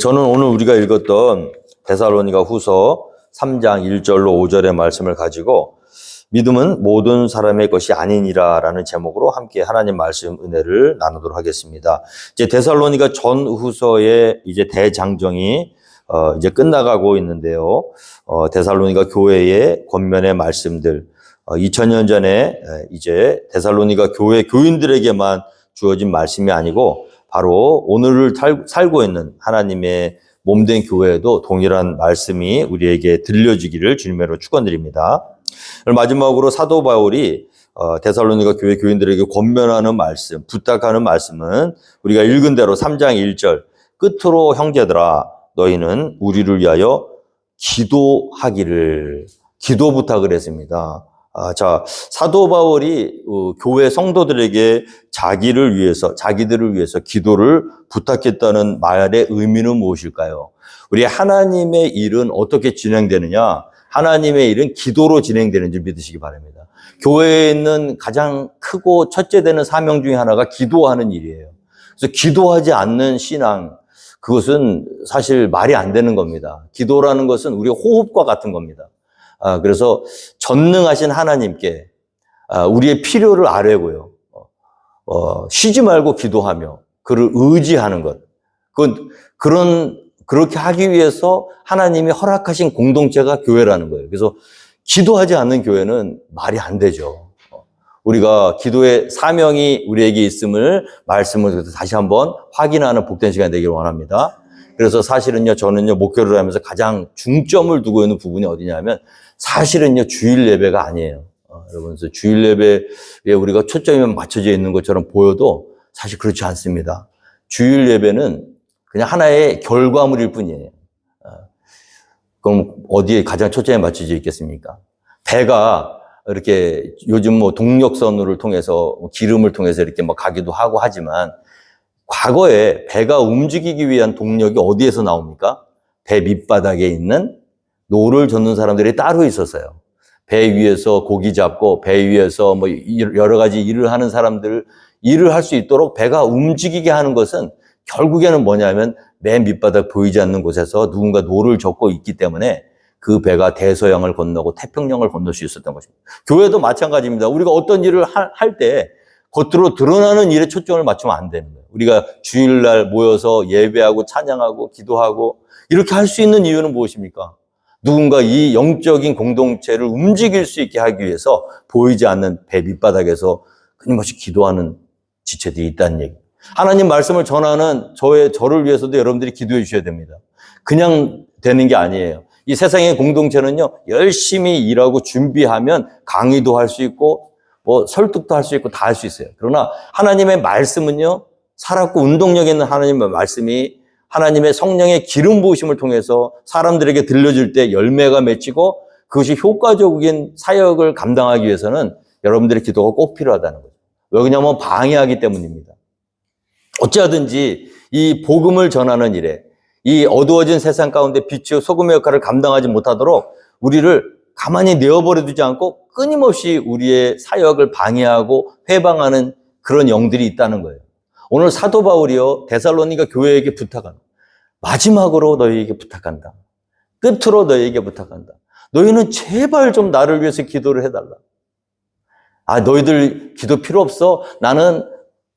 저는 오늘 우리가 읽었던 데살로니가 후서 3장 1절로 5절의 말씀을 가지고 믿음은 모든 사람의 것이 아니니라 라는 제목으로 함께 하나님 말씀 은혜를 나누도록 하겠습니다. 이제 데살로니가 전 후서의 이제 대장정이 이제 끝나가고 있는데요. 데살로니가 교회의 권면의 말씀들, 2000년 전에 이제 데살로니가 교회 교인들에게만 주어진 말씀이 아니고 바로 오늘을 살고 있는 하나님의 몸된 교회에도 동일한 말씀이 우리에게 들려지기를 주님으로 축원드립니다. 마지막으로 사도 바울이 데살로니가 교회 교인들에게 권면하는 말씀, 부탁하는 말씀은 우리가 읽은 대로 3장 1절 끝으로 형제들아 너희는 우리를 위하여 기도하기를 기도 부탁을 했습니다. 사도 바울이 교회 성도들에게 자기들을 위해서 기도를 부탁했다는 말의 의미는 무엇일까요? 우리 하나님의 일은 어떻게 진행되느냐? 하나님의 일은 기도로 진행되는 줄 믿으시기 바랍니다. 교회에 있는 가장 크고 첫째 되는 사명 중에 하나가 기도하는 일이에요. 그래서 기도하지 않는 신앙, 그것은 사실 말이 안 되는 겁니다. 기도라는 것은 우리 호흡과 같은 겁니다. 그래서 전능하신 하나님께 우리의 필요를 아뢰고요. 쉬지 말고 기도하며 그를 의지하는 것. 그렇게 하기 위해서 하나님이 허락하신 공동체가 교회라는 거예요. 그래서 기도하지 않는 교회는 말이 안 되죠. 우리가 기도의 사명이 우리에게 있음을 말씀을 다시 한번 확인하는 복된 시간이 되기를 원합니다. 그래서 사실은요, 저는요, 목회를 하면서 가장 중점을 두고 있는 부분이 어디냐면 사실은요, 주일 예배가 아니에요. 여러분, 주일 예배에 우리가 초점이 맞춰져 있는 것처럼 보여도 사실 그렇지 않습니다. 주일 예배는 그냥 하나의 결과물일 뿐이에요. 그럼 어디에 가장 초점이 맞춰져 있겠습니까? 배가 이렇게 요즘 동력선을 통해서 기름을 통해서 이렇게 가기도 하고 하지만 과거에 배가 움직이기 위한 동력이 어디에서 나옵니까? 배 밑바닥에 있는 노를 젓는 사람들이 따로 있었어요. 배 위에서 고기 잡고 배 위에서 여러 가지 일을 하는 사람들 일을 할 수 있도록 배가 움직이게 하는 것은 결국에는 뭐냐면 맨 밑바닥 보이지 않는 곳에서 누군가 노를 젓고 있기 때문에 그 배가 대서양을 건너고 태평양을 건널 수 있었던 것입니다. 교회도 마찬가지입니다. 우리가 어떤 일을 할 때 겉으로 드러나는 일에 초점을 맞추면 안 되는 거예요. 우리가 주일날 모여서 예배하고 찬양하고 기도하고 이렇게 할 수 있는 이유는 무엇입니까? 누군가 이 영적인 공동체를 움직일 수 있게 하기 위해서 보이지 않는 배 밑바닥에서 끊임없이 기도하는 지체들이 있다는 얘기. 하나님 말씀을 전하는 저를 위해서도 여러분들이 기도해 주셔야 됩니다. 그냥 되는 게 아니에요. 이 세상의 공동체는요, 열심히 일하고 준비하면 강의도 할 수 있고, 설득도 할 수 있고 다 할 수 있어요. 그러나 하나님의 말씀은요, 살았고 운동력 있는 하나님의 말씀이 하나님의 성령의 기름 부으심을 통해서 사람들에게 들려줄 때 열매가 맺히고 그것이 효과적인 사역을 감당하기 위해서는 여러분들의 기도가 꼭 필요하다는 거죠. 왜냐하면 방해하기 때문입니다. 어찌하든지 이 복음을 전하는 일에 이 어두워진 세상 가운데 빛의 소금의 역할을 감당하지 못하도록 우리를 가만히 내어버려 두지 않고 끊임없이 우리의 사역을 방해하고 회방하는 그런 영들이 있다는 거예요. 오늘 사도 바울이요, 데살로니가 교회에게 부탁한다. 마지막으로 너희에게 부탁한다. 끝으로 너희에게 부탁한다. 너희는 제발 좀 나를 위해서 기도를 해달라. 너희들 기도 필요 없어. 나는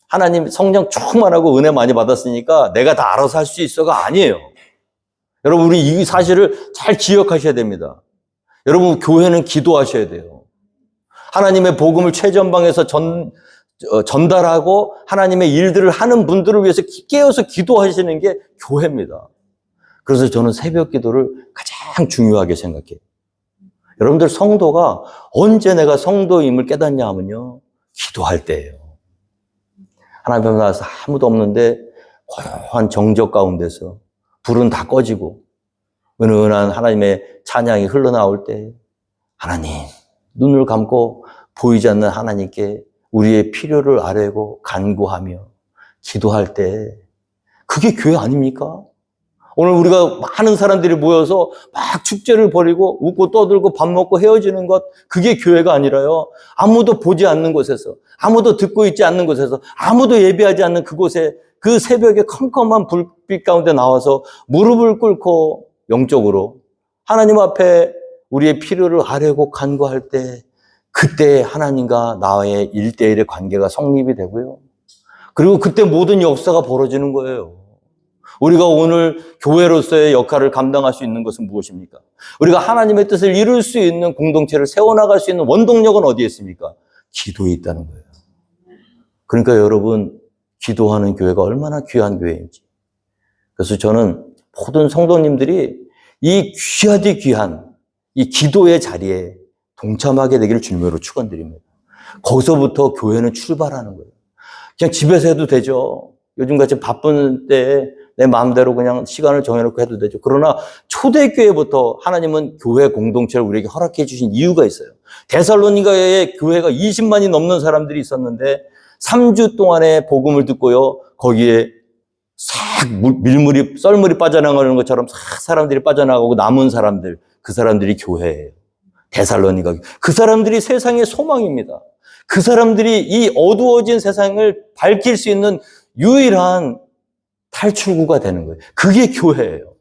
하나님 성령 충만하고 은혜 많이 받았으니까 내가 다 알아서 할 수 있어가 아니에요. 여러분, 우리 이 사실을 잘 기억하셔야 됩니다. 여러분, 교회는 기도하셔야 돼요. 하나님의 복음을 최전방에서 전달하고 하나님의 일들을 하는 분들을 위해서 깨어서 기도하시는 게 교회입니다. 그래서 저는 새벽 기도를 가장 중요하게 생각해요. 여러분들, 성도가 언제 내가 성도임을 깨닫냐 하면요, 기도할 때예요. 하나님 앞에 나와서 아무도 없는데 고요한 정적 가운데서 불은 다 꺼지고 은은한 하나님의 찬양이 흘러나올 때 하나님, 눈을 감고 보이지 않는 하나님께 우리의 필요를 아뢰고 간구하며 기도할 때 그게 교회 아닙니까? 오늘 우리가 많은 사람들이 모여서 막 축제를 벌이고 웃고 떠들고 밥 먹고 헤어지는 것, 그게 교회가 아니라요, 아무도 보지 않는 곳에서, 아무도 듣고 있지 않는 곳에서, 아무도 예배하지 않는 그곳에 그 새벽에 컴컴한 불빛 가운데 나와서 무릎을 꿇고 영적으로 하나님 앞에 우리의 필요를 아뢰고 간구할 때 그때 하나님과 나의 1대1의 관계가 성립이 되고요. 그리고 그때 모든 역사가 벌어지는 거예요. 우리가 오늘 교회로서의 역할을 감당할 수 있는 것은 무엇입니까? 우리가 하나님의 뜻을 이룰 수 있는 공동체를 세워나갈 수 있는 원동력은 어디에 있습니까? 기도에 있다는 거예요. 그러니까 여러분, 기도하는 교회가 얼마나 귀한 교회인지. 그래서 저는 모든 성도님들이 이 귀하디 귀한 이 기도의 자리에 동참하게 되기를 주님으로 축원드립니다. 거기서부터 교회는 출발하는 거예요. 그냥 집에서 해도 되죠. 요즘같이 바쁜 때에 내 마음대로 그냥 시간을 정해놓고 해도 되죠. 그러나 초대교회부터 하나님은 교회 공동체를 우리에게 허락해 주신 이유가 있어요. 데살로니가에 교회가 20만이 넘는 사람들이 있었는데 3주 동안의 복음을 듣고요. 거기에 싹 썰물이 빠져나가는 것처럼 싹 사람들이 빠져나가고 남은 사람들, 그 사람들이 교회예요. 데살로니가. 그 사람들이 세상의 소망입니다. 그 사람들이 이 어두워진 세상을 밝힐 수 있는 유일한 탈출구가 되는 거예요. 그게 교회예요.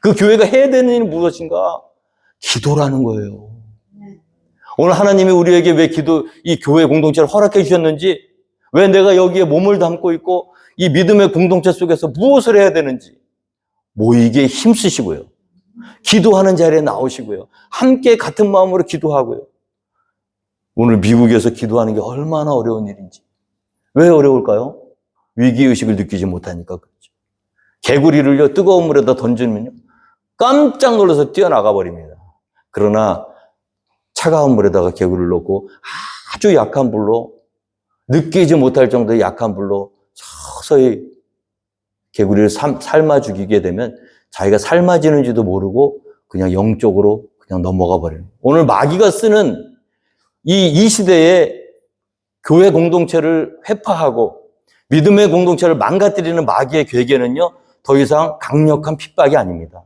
그 교회가 해야 되는 일은 무엇인가? 기도라는 거예요. 오늘 하나님이 우리에게 왜 이 교회 공동체를 허락해 주셨는지, 왜 내가 여기에 몸을 담고 있고 이 믿음의 공동체 속에서 무엇을 해야 되는지 모이기에 힘쓰시고요. 기도하는 자리에 나오시고요. 함께 같은 마음으로 기도하고요. 오늘 미국에서 기도하는 게 얼마나 어려운 일인지. 왜 어려울까요? 위기의식을 느끼지 못하니까 그렇죠. 개구리를요, 뜨거운 물에다 던지면요, 깜짝 놀라서 뛰어나가 버립니다. 그러나 차가운 물에다가 개구리를 넣고 아주 약한 불로, 느끼지 못할 정도의 약한 불로 서서히 개구리를 삶아 죽이게 되면 자기가 삶아지는지도 모르고 그냥 영적으로 그냥 넘어가 버려요. 오늘 마귀가 쓰는 이 시대에 교회 공동체를 회파하고 믿음의 공동체를 망가뜨리는 마귀의 괴계는요, 더 이상 강력한 핍박이 아닙니다.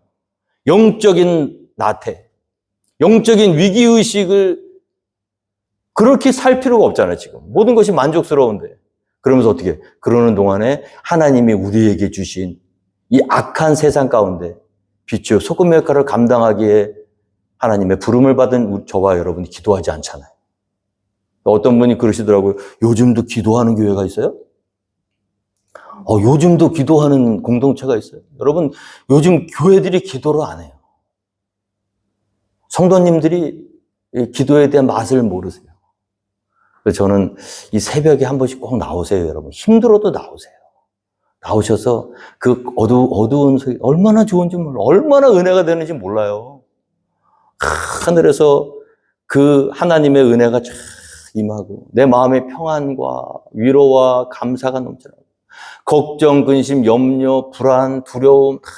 영적인 나태, 영적인 위기의식을 그렇게 살 필요가 없잖아요, 지금. 모든 것이 만족스러운데. 그러면서 어떻게? 그러는 동안에 하나님이 우리에게 주신 이 악한 세상 가운데 빛이요 소금의 역할을 감당하기에 하나님의 부름을 받은 저와 여러분이 기도하지 않잖아요. 어떤 분이 그러시더라고요. 요즘도 기도하는 교회가 있어요? 요즘도 기도하는 공동체가 있어요. 여러분, 요즘 교회들이 기도를 안 해요. 성도님들이 기도에 대한 맛을 모르세요. 그래서 저는 이 새벽에 한 번씩 꼭 나오세요, 여러분. 힘들어도 나오세요. 나오셔서 그 어두운 속에 얼마나 좋은지 몰라요. 얼마나 은혜가 되는지 몰라요. 하늘에서 그 하나님의 은혜가 쫙 임하고 내 마음의 평안과 위로와 감사가 넘쳐나고 걱정, 근심, 염려, 불안, 두려움 다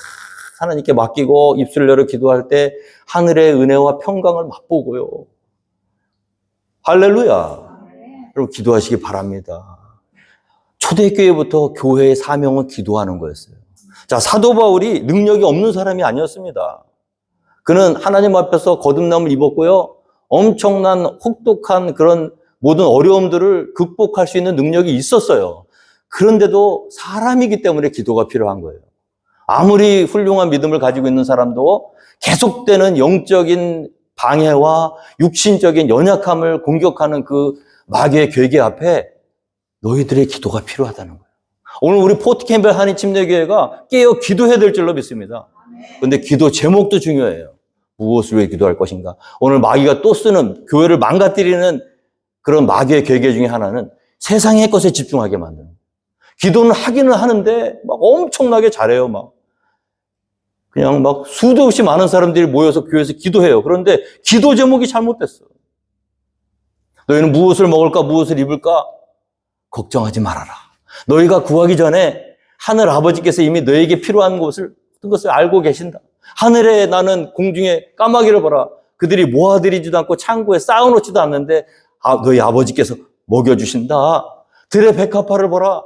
하나님께 맡기고 입술을 열어 기도할 때 하늘의 은혜와 평강을 맛보고요. 할렐루야. 여러분 기도하시기 바랍니다. 초대교회부터 교회의 사명은 기도하는 거였어요. 자, 사도 바울이 능력이 없는 사람이 아니었습니다. 그는 하나님 앞에서 거듭남을 입었고요. 엄청난 혹독한 그런 모든 어려움들을 극복할 수 있는 능력이 있었어요. 그런데도 사람이기 때문에 기도가 필요한 거예요. 아무리 훌륭한 믿음을 가지고 있는 사람도 계속되는 영적인 방해와 육신적인 연약함을 공격하는 그 마귀의 괴계 앞에 너희들의 기도가 필요하다는 거예요. 오늘 우리 포트캠벨 한인침례교회가 깨어 기도해야 될 줄로 믿습니다. 그런데 기도 제목도 중요해요. 무엇을 위해 기도할 것인가? 오늘 마귀가 또 쓰는 교회를 망가뜨리는 그런 마귀의 괴계 중에 하나는 세상의 것에 집중하게 만드는 거예요. 기도는 하기는 하는데 막 엄청나게 잘해요. 그냥 수도 없이 많은 사람들이 모여서 교회에서 기도해요. 그런데 기도 제목이 잘못됐어. 너희는 무엇을 먹을까, 무엇을 입을까? 걱정하지 말아라. 너희가 구하기 전에 하늘 아버지께서 이미 너에게 필요한 것을 알고 계신다. 하늘에 나는 공중에 까마귀를 봐라. 그들이 모아들이지도 않고 창고에 쌓아놓지도 않는데 너희 아버지께서 먹여주신다. 들의 백합화를 보라.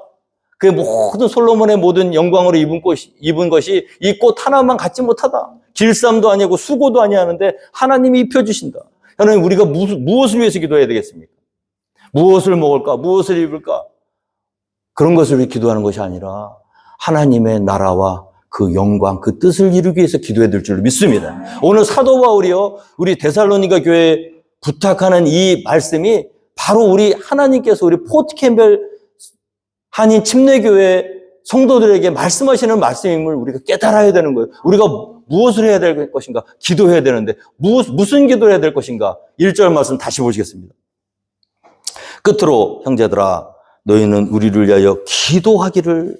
그 모든 솔로몬의 모든 영광으로 입은 것이 이 꽃 하나만 갖지 못하다. 길쌈도 아니고 수고도 아니하는데 하나님이 입혀주신다. 하나님 우리가 무엇을 위해서 기도해야 되겠습니까? 무엇을 먹을까? 무엇을 입을까? 그런 것을 위해 기도하는 것이 아니라 하나님의 나라와 그 영광, 그 뜻을 이루기 위해서 기도해야 될 줄 믿습니다. 오늘 사도 바울이요, 우리 데살로니가 교회에 부탁하는 이 말씀이 바로 우리 하나님께서 우리 포트 캠벨 한인 침례교회 성도들에게 말씀하시는 말씀임을 우리가 깨달아야 되는 거예요. 우리가 무엇을 해야 될 것인가? 기도해야 되는데 무슨 기도를 해야 될 것인가? 1절 말씀 다시 보시겠습니다. 끝으로 형제들아 너희는 우리를 위하여 기도하기를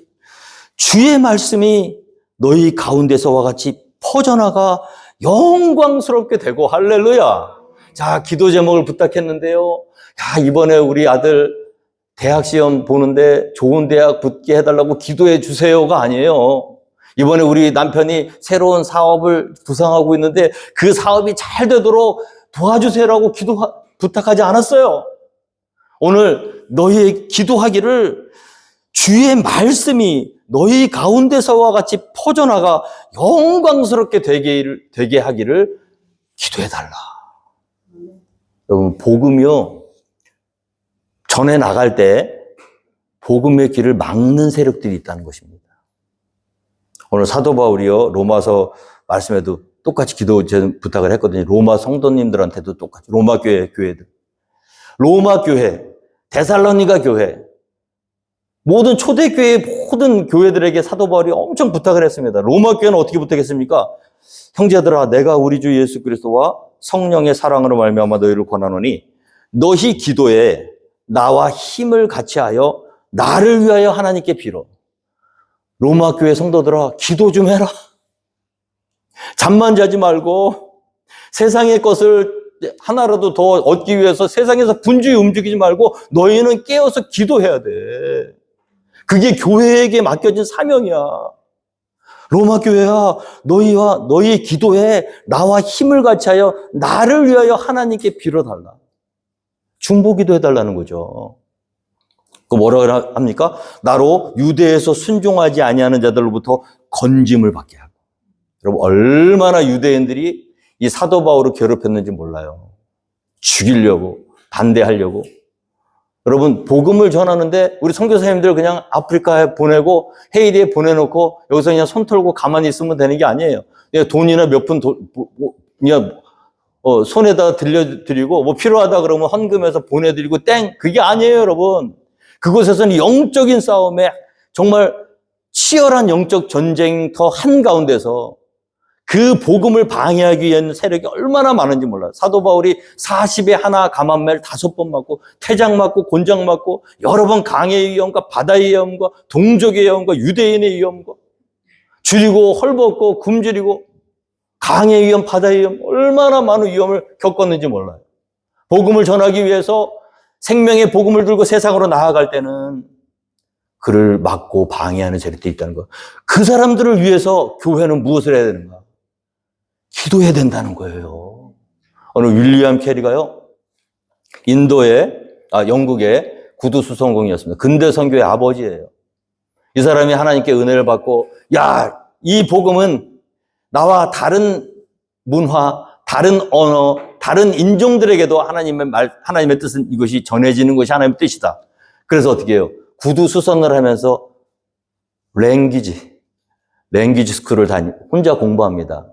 주의 말씀이 너희 가운데서와 같이 퍼져나가 영광스럽게 되고 할렐루야. 자, 기도 제목을 부탁했는데요. 야, 이번에 우리 아들 대학 시험 보는데 좋은 대학 붙게 해달라고 기도해 주세요가 아니에요. 이번에 우리 남편이 새로운 사업을 구상하고 있는데 그 사업이 잘 되도록 도와주세요라고 부탁하지 않았어요. 오늘 너희의 기도하기를 주의 말씀이 너희 가운데서와 같이 퍼져나가 영광스럽게 되게 하기를 기도해달라. 여러분, 복음이요. 전에 나갈 때 복음의 길을 막는 세력들이 있다는 것입니다. 오늘 사도 바울이요. 로마서 말씀에도 똑같이 기도 부탁을 했거든요. 로마 성도님들한테도 똑같이. 로마 교회들. 로마 교회, 데살로니가 교회, 모든 초대교회의 모든 교회들에게 사도 바울이 엄청 부탁을 했습니다. 로마 교회는 어떻게 부탁했습니까? 형제들아, 내가 우리 주 예수 그리스도와 성령의 사랑으로 말미암아 너희를 권하노니 너희 기도에 나와 힘을 같이 하여 나를 위하여 하나님께 빌어. 로마 교회 성도들아, 기도 좀 해라. 잠만 자지 말고 세상의 것을 하나라도 더 얻기 위해서 세상에서 분주히 움직이지 말고 너희는 깨어서 기도해야 돼. 그게 교회에게 맡겨진 사명이야. 로마 교회야, 너희와 너희의 기도에 나와 힘을 같이 하여 나를 위하여 하나님께 빌어달라. 중보기도 해달라는 거죠. 그 뭐라고 합니까? 나로 유대에서 순종하지 아니하는 자들로부터 건짐을 받게 하고. 여러분, 얼마나 유대인들이 이 사도 바울을 괴롭혔는지 몰라요. 죽이려고, 반대하려고. 여러분, 복음을 전하는데 우리 선교사님들 그냥 아프리카에 보내고 헤이리에 보내놓고 여기서 그냥 손 털고 가만히 있으면 되는 게 아니에요. 그냥 돈이나 몇 푼 그냥 손에다 들려드리고 뭐 필요하다 그러면 헌금해서 보내드리고 땡! 그게 아니에요, 여러분. 그곳에서는 영적인 싸움에 정말 치열한 영적 전쟁터 한가운데서 그 복음을 방해하기 위한 세력이 얼마나 많은지 몰라요. 사도 바울이 40에 하나 감한매를 5번 맞고 태장 맞고 곤장 맞고 여러 번 강의 위험과 바다의 위험과 동족의 위험과 유대인의 위험과 줄이고 헐벗고 굶주리고 강의 위험, 바다의 위험 얼마나 많은 위험을 겪었는지 몰라요. 복음을 전하기 위해서 생명의 복음을 들고 세상으로 나아갈 때는 그를 막고 방해하는 세력들이 있다는 거. 그 사람들을 위해서 교회는 무엇을 해야 되는가? 기도해야 된다는 거예요. 어느 윌리엄 캐리가요, 영국의 구두 수성공이었습니다. 근대 선교의 아버지예요. 이 사람이 하나님께 은혜를 받고, 야, 이 복음은 나와 다른 문화, 다른 언어, 다른 인종들에게도 하나님의 뜻은 이것이 전해지는 것이 하나님의 뜻이다. 그래서 어떻게 해요? 구두 수선을 하면서 랭귀지 스쿨을 혼자 공부합니다.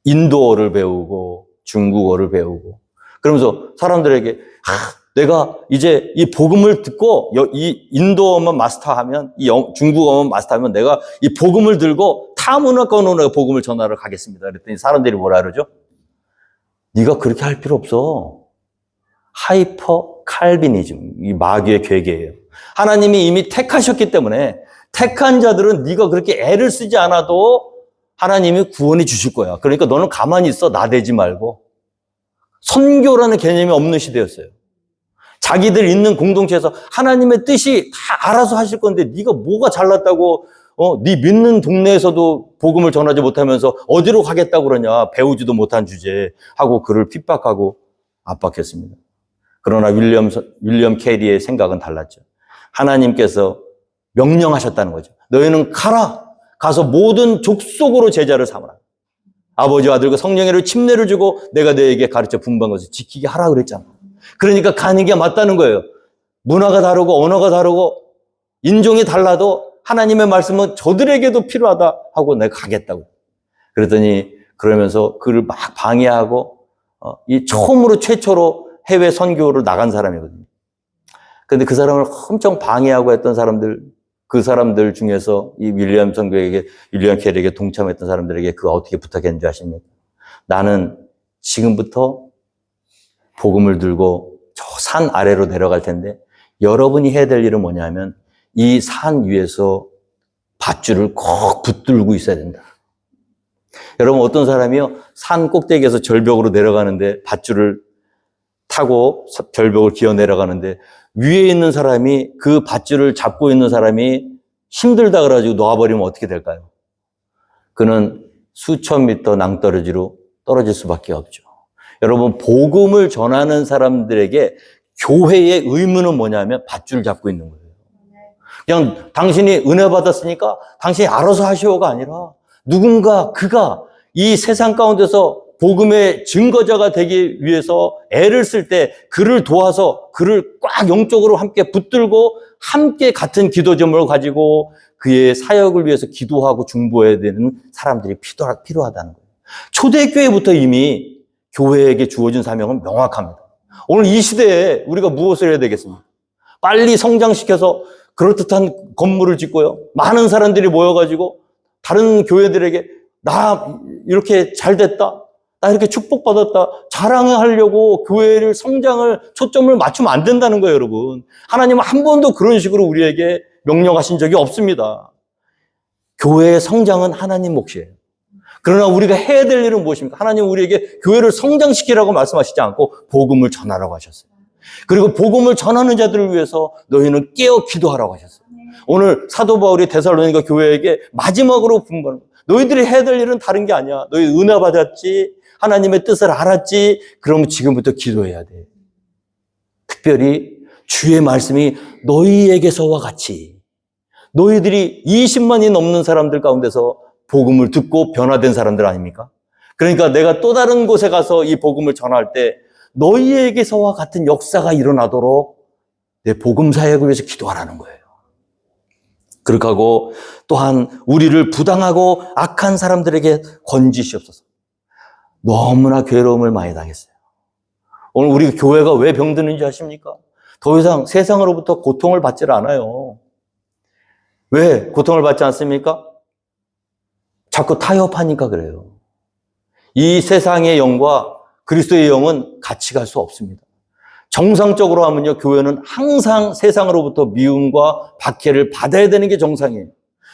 인도어를 배우고 중국어를 배우고 그러면서 사람들에게 내가 이제 이 복음을 듣고 이 인도어만 마스터하면 이 중국어만 마스터하면 내가 이 복음을 들고 타 문화권으로 복음을 전하러 가겠습니다. 그랬더니 사람들이 뭐라 그러죠? 네가 그렇게 할 필요 없어. 하이퍼 칼비니즘, 이 마귀의 괴계예요. 하나님이 이미 택하셨기 때문에 택한 자들은 네가 그렇게 애를 쓰지 않아도 하나님이 구원해 주실 거야. 그러니까 너는 가만히 있어. 나대지 말고. 선교라는 개념이 없는 시대였어요. 자기들 있는 공동체에서 하나님의 뜻이 다 알아서 하실 건데 네가 뭐가 잘났다고 네 믿는 동네에서도 복음을 전하지 못하면서 어디로 가겠다고 그러냐. 배우지도 못한 주제에 하고 그를 핍박하고 압박했습니다. 그러나 윌리엄 캐리의 생각은 달랐죠. 하나님께서 명령하셨다는 거죠. 너희는 가서 모든 족속으로 제자를 삼으라. 아버지와 아들과 성령의 침례를 주고 내가 너에게 가르쳐 분부한 것을 지키게 하라 그랬잖아. 그러니까 가는 게 맞다는 거예요. 문화가 다르고 언어가 다르고 인종이 달라도 하나님의 말씀은 저들에게도 필요하다 하고 내가 가겠다고. 그랬더니 그러면서 그를 막 방해하고 이 처음으로 최초로 해외 선교를 나간 사람이거든요. 근데 그 사람을 엄청 방해하고 했던 사람들, 그 사람들 중에서 이 윌리엄 캐리에게 동참했던 사람들에게 그가 어떻게 부탁했는지 아십니까? 나는 지금부터 복음을 들고 저 산 아래로 내려갈 텐데 여러분이 해야 될 일은 뭐냐면 이 산 위에서 밧줄을 꼭 붙들고 있어야 된다. 여러분 어떤 사람이요? 산 꼭대기에서 절벽으로 내려가는데 밧줄을 타고 절벽을 기어 내려가는데 위에 있는 사람이 그 밧줄을 잡고 있는 사람이 힘들다 그래가지고 놓아버리면 어떻게 될까요? 그는 수천 미터 낭떠러지로 떨어질 수밖에 없죠. 여러분 복음을 전하는 사람들에게 교회의 의무는 뭐냐면 밧줄 잡고 있는 거예요. 그냥 당신이 은혜 받았으니까 당신이 알아서 하시오가 아니라 누군가 그가 이 세상 가운데서 복음의 증거자가 되기 위해서 애를 쓸 때 그를 도와서 그를 꽉 영적으로 함께 붙들고 함께 같은 기도 제목을 가지고 그의 사역을 위해서 기도하고 중보해야 되는 사람들이 필요하다는 거예요. 초대교회부터 이미 교회에게 주어진 사명은 명확합니다. 오늘 이 시대에 우리가 무엇을 해야 되겠습니까? 빨리 성장시켜서 그럴듯한 건물을 짓고요. 많은 사람들이 모여가지고 다른 교회들에게 나 이렇게 잘 됐다. 나 이렇게 축복받았다. 자랑하려고 교회를 성장을 초점을 맞추면 안 된다는 거예요, 여러분. 하나님은 한 번도 그런 식으로 우리에게 명령하신 적이 없습니다. 교회의 성장은 하나님 몫이에요. 그러나 우리가 해야 될 일은 무엇입니까? 하나님은 우리에게 교회를 성장시키라고 말씀하시지 않고 복음을 전하라고 하셨어요. 그리고 복음을 전하는 자들을 위해서 너희는 깨어 기도하라고 하셨어요. 오늘 사도 바울이 데살로니가 교회에게 마지막으로 분부하는 거예요. 너희들이 해야 될 일은 다른 게 아니야. 너희 은혜 받았지. 하나님의 뜻을 알았지. 그러면 지금부터 기도해야 돼. 특별히 주의 말씀이 너희에게서와 같이 너희들이 20만이 넘는 사람들 가운데서 복음을 듣고 변화된 사람들 아닙니까? 그러니까 내가 또 다른 곳에 가서 이 복음을 전할 때 너희에게서와 같은 역사가 일어나도록 내 복음 사역을 위해서 기도하라는 거예요. 그렇게 하고 또한 우리를 부당하고 악한 사람들에게 건지시옵소서. 너무나 괴로움을 많이 당했어요. 오늘 우리 교회가 왜 병드는지 아십니까? 더 이상 세상으로부터 고통을 받지 않아요. 왜 고통을 받지 않습니까? 자꾸 타협하니까 그래요. 이 세상의 영과 그리스도의 영은 같이 갈 수 없습니다. 정상적으로 하면요, 교회는 항상 세상으로부터 미움과 박해를 받아야 되는 게 정상이에요.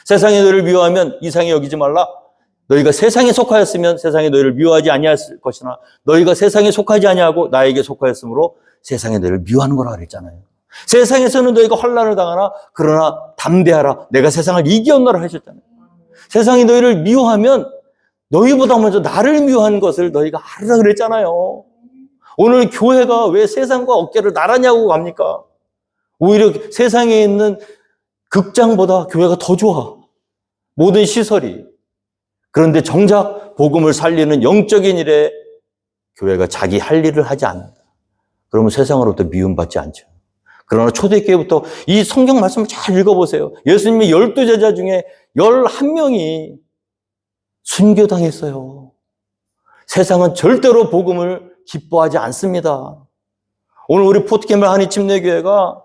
세상이 너희를 미워하면 이상히 여기지 말라. 너희가 세상에 속하였으면 세상이 너희를 미워하지 아니했을 것이나 너희가 세상에 속하지 아니하고 나에게 속하였으므로 세상이 너희를 미워하는 거라 그랬잖아요. 세상에서는 너희가 환난을 당하나 그러나 담대하라. 내가 세상을 이기었노라 하셨잖아요. 세상이 너희를 미워하면 너희보다 먼저 나를 미워한 것을 너희가 알으라 그랬잖아요. 오늘 교회가 왜 세상과 어깨를 나란히하고 갑니까? 오히려 세상에 있는 극장보다 교회가 더 좋아. 모든 시설이. 그런데 정작 복음을 살리는 영적인 일에 교회가 자기 할 일을 하지 않는다. 그러면 세상으로부터 미움받지 않죠. 그러나 초대교회부터 이 성경 말씀을 잘 읽어보세요. 예수님의 12제자 중에 11명이 순교당했어요. 세상은 절대로 복음을 기뻐하지 않습니다. 오늘 우리 포트캠을 한인침례교회가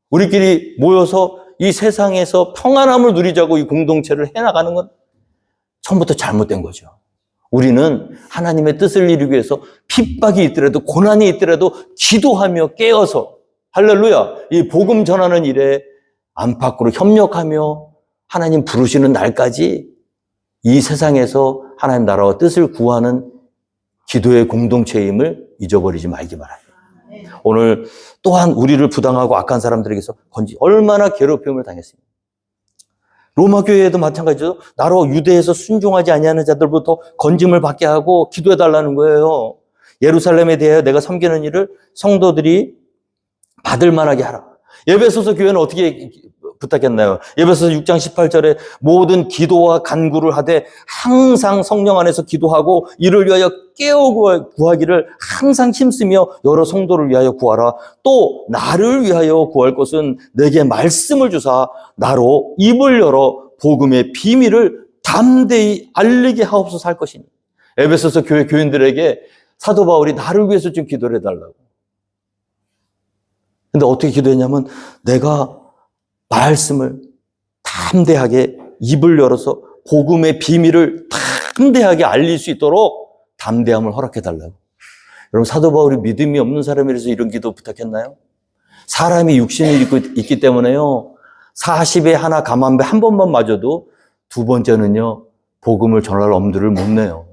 우리끼리 모여서 이 세상에서 평안함을 누리자고 이 공동체를 해나가는 건 처음부터 잘못된 거죠. 우리는 하나님의 뜻을 이루기 위해서 핍박이 있더라도 고난이 있더라도 기도하며 깨어서 할렐루야 이 복음 전하는 일에 안팎으로 협력하며 하나님 부르시는 날까지 이 세상에서 하나님 나라와 뜻을 구하는 기도의 공동체임을 잊어버리지 말기 바랍니다. 오늘 또한 우리를 부당하고 악한 사람들에게서 얼마나 괴롭힘을 당했습니다. 로마 교회에도 마찬가지죠. 나로 유대에서 순종하지 아니하는 자들부터 건짐을 받게 하고 기도해 달라는 거예요. 예루살렘에 대하여 내가 섬기는 일을 성도들이 받을 만하게 하라. 에베소서 교회는 어떻게 부탁했나요? 에베소서 6장 18절에 모든 기도와 간구를 하되 항상 성령 안에서 기도하고 이를 위하여 깨어 구하기를 항상 힘쓰며 여러 성도를 위하여 구하라. 또 나를 위하여 구할 것은 내게 말씀을 주사 나로 입을 열어 복음의 비밀을 담대히 알리게 하옵소서 할 것이니. 에베소서 교회 교인들에게 사도 바울이 나를 위해서 좀 기도를 해달라고. 근데 어떻게 기도했냐면 내가 말씀을 담대하게 입을 열어서 복음의 비밀을 담대하게 알릴 수 있도록 담대함을 허락해달라고. 여러분, 사도 바울이 믿음이 없는 사람이라서 이런 기도 부탁했나요? 사람이 육신을 입고 있기 때문에요. 40에 하나 감한배 한 번만 맞아도 두 번째는요, 복음을 전할 엄두를 못 내요.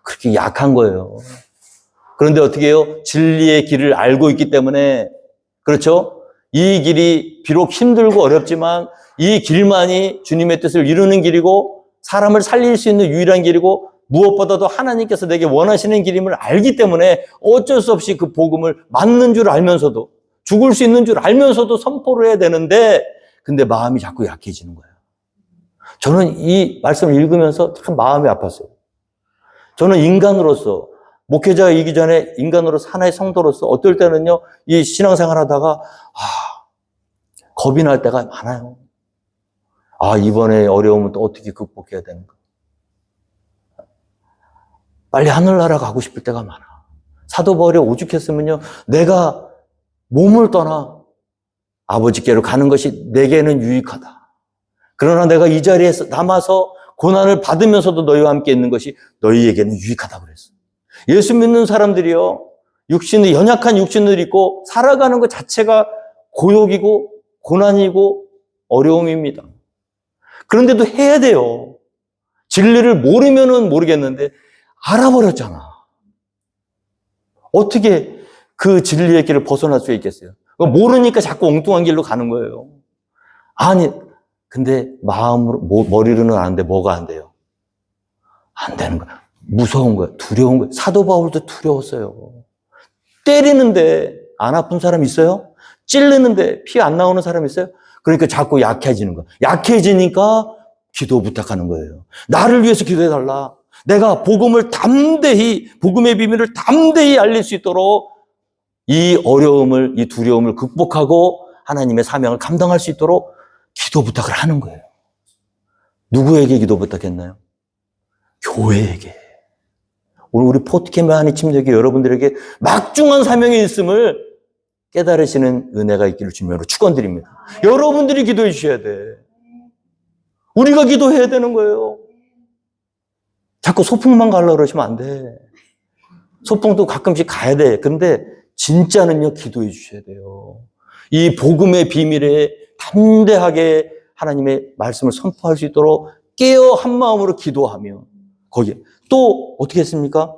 그렇게 약한 거예요. 그런데 어떻게 해요? 진리의 길을 알고 있기 때문에, 그렇죠? 이 길이 비록 힘들고 어렵지만 이 길만이 주님의 뜻을 이루는 길이고 사람을 살릴 수 있는 유일한 길이고 무엇보다도 하나님께서 내게 원하시는 길임을 알기 때문에 어쩔 수 없이 그 복음을 맞는 줄 알면서도 죽을 수 있는 줄 알면서도 선포를 해야 되는데 근데 마음이 자꾸 약해지는 거예요. 저는 이 말씀을 읽으면서 참 마음이 아팠어요. 저는 인간으로서 목회자이기 전에 인간으로서 하나의 성도로서 어떨 때는요, 이 신앙생활 하다가, 겁이 날 때가 많아요. 이번에 어려움은 또 어떻게 극복해야 되는가. 빨리 하늘나라 가고 싶을 때가 많아. 사도 바울이 오죽했으면요, 내가 몸을 떠나 아버지께로 가는 것이 내게는 유익하다. 그러나 내가 이 자리에 남아서 고난을 받으면서도 너희와 함께 있는 것이 너희에게는 유익하다고 그랬어. 예수 믿는 사람들이요, 연약한 육신을 입고 살아가는 것 자체가 고욕이고 고난이고 어려움입니다. 그런데도 해야 돼요. 진리를 모르면은 모르겠는데 알아버렸잖아. 어떻게 그 진리의 길을 벗어날 수 있겠어요? 모르니까 자꾸 엉뚱한 길로 가는 거예요. 근데 마음으로, 머리로는 아는데 뭐가 안 돼요? 안 되는 거야. 무서운 거야. 두려운 거야. 사도 바울도 두려웠어요. 때리는데 안 아픈 사람 있어요? 찔르는데 피 안 나오는 사람 있어요? 그러니까 자꾸 약해지는 거야. 약해지니까 기도 부탁하는 거예요. 나를 위해서 기도해달라. 내가 복음의 비밀을 담대히 알릴 수 있도록 이 어려움을, 이 두려움을 극복하고 하나님의 사명을 감당할 수 있도록 기도 부탁을 하는 거예요. 누구에게 기도 부탁했나요? 교회에게. 오늘 우리 포트캠프 한인 침략이 여러분들에게 막중한 사명이 있음을 깨달으시는 은혜가 있기를 주님으로 축원드립니다. 여러분들이 기도해 주셔야 돼. 우리가 기도해야 되는 거예요. 자꾸 소풍만 가려고 그러시면 안 돼. 소풍도 가끔씩 가야 돼. 근데 진짜는요, 기도해 주셔야 돼요. 이 복음의 비밀에 담대하게 하나님의 말씀을 선포할 수 있도록 깨어 한 마음으로 기도하며 거기에 또 어떻게 했습니까?